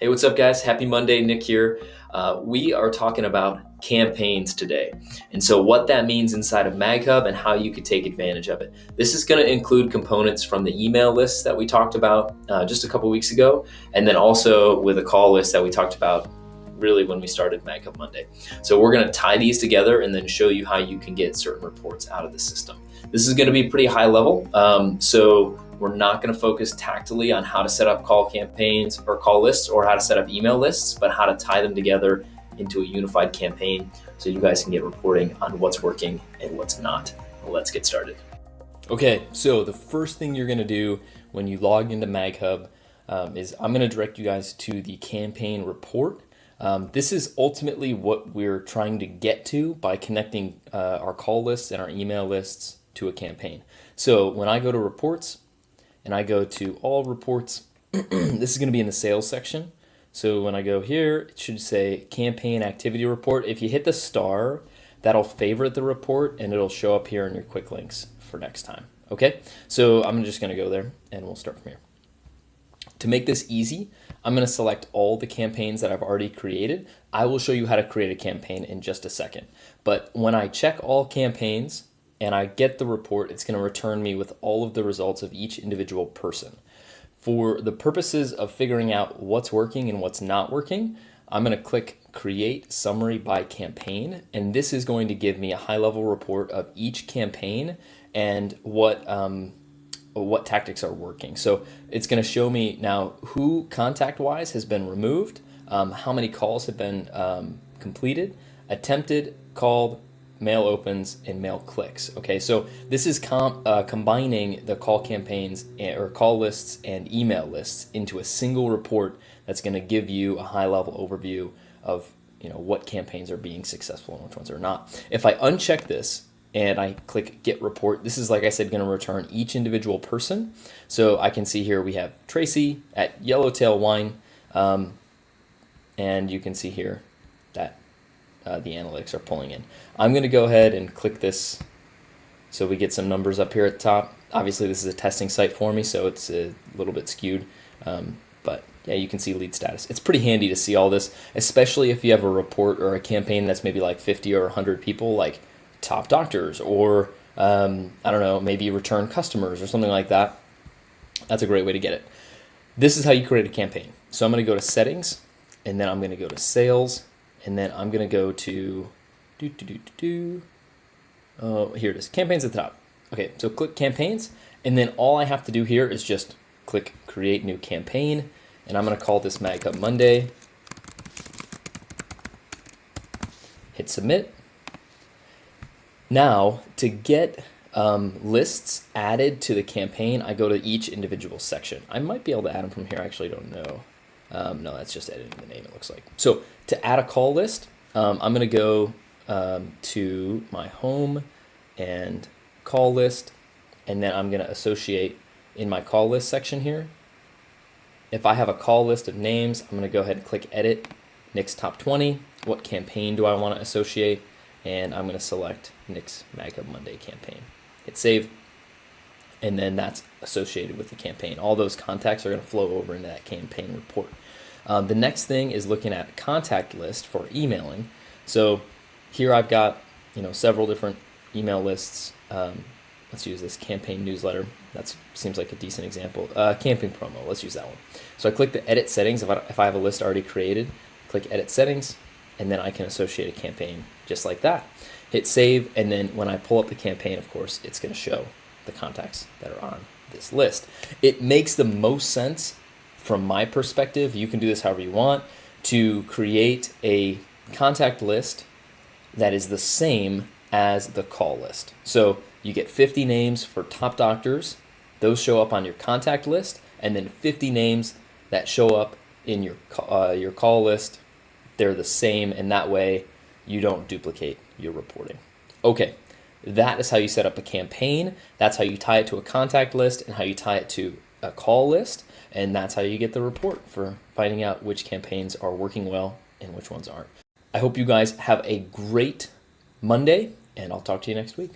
Hey, what's up, guys? Happy Monday, Nick here. We are talking about campaigns today. And so, what that means inside of MagHub and how you could take advantage of it. This is going to include components from the email lists that we talked about just a couple weeks ago, and then also with a call list that we talked about really when we started MagHub Monday. So, we're going to tie these together and then show you how you can get certain reports out of the system. This is going to be pretty high level. We're not going to focus tactically on how to set up call campaigns or call lists or how to set up email lists, but how to tie them together into a unified campaign so you guys can get reporting on what's working and what's not. Let's get started. Okay, so the first thing you're going to do when you log into MagHub is I'm going to direct you guys to the campaign report. This is ultimately what we're trying to get to by connecting our call lists and our email lists to a campaign. So when I go to reports, and I go to all reports, this is going to be in the sales section. So when I go here, it should say campaign activity report. If you hit the star, that'll favorite the report and it'll show up here in your quick links for next time. Okay, so I'm just going to go there and we'll start from here. To make this easy, I'm going to select all the campaigns that I've already created. I will show you how to create a campaign in just a second. But when I check all campaigns, and I get the report, it's going to return me with all of the results of each individual person. For the purposes of figuring out what's working and what's not working, I'm going to click Create Summary by Campaign, and this is going to give me a high-level report of each campaign and what tactics are working. So it's going to show me now who contact-wise has been removed, how many calls have been completed, attempted, called, mail opens, and mail clicks. Okay, so this is combining the call campaigns or call lists and email lists into a single report that's going to give you a high-level overview of what campaigns are being successful and which ones are not. If I uncheck this and I click Get Report, this is, like I said, going to return each individual person. So I can see here we have Tracy at Yellowtail Wine, and you can see here that the analytics are pulling in. I'm going to go ahead and click this so we get some numbers up here at the top. Obviously, this is a testing site for me, so it's a little bit skewed. But yeah, you can see lead status. It's pretty handy to see all this, especially if you have a report or a campaign that's maybe like 50 or 100 people, like top doctors or, I don't know, maybe return customers or something like that. That's a great way to get it. This is how you create a campaign. So I'm going to go to Settings, and then I'm going to go to Sales, and then I'm going to go to, here it is, campaigns at the top. Okay, so click campaigns, and then all I have to do here is just click create new campaign, and I'm going to call this MagHub Monday. Hit submit. Now, to get lists added to the campaign, I go to each individual section. I might be able to add them from here, I actually don't know. No, that's just editing the name, it looks like. So to add a call list, I'm going to go to my home and call list, and then I'm going to associate in my call list section here. If I have a call list of names, I'm going to go ahead and click Edit, Nick's Top 20. What campaign do I want to associate? And I'm going to select Nick's MagHub Monday campaign. Hit Save. And then that's associated with the campaign. All those contacts are going to flow over into that campaign report. The next thing is looking at contact list for emailing. So here I've got several different email lists. Let's use this campaign newsletter. That seems like a decent example. Camping promo, let's use that one. So I click the edit settings. If I have a list already created, click edit settings, and then I can associate a campaign just like that. Hit save, and then when I pull up the campaign, of course, it's going to show the contacts that are on this list. It makes the most sense from my perspective, you can do this however you want, to create a contact list that is the same as the call list. So you get 50 names for top doctors, those show up on your contact list, and then 50 names that show up in your call list. They're the same, and that way you don't duplicate your reporting. Okay. That is how you set up a campaign. That's how you tie it to a contact list and how you tie it to a call list. And that's how you get the report for finding out which campaigns are working well and which ones aren't. I hope you guys have a great Monday, and I'll talk to you next week.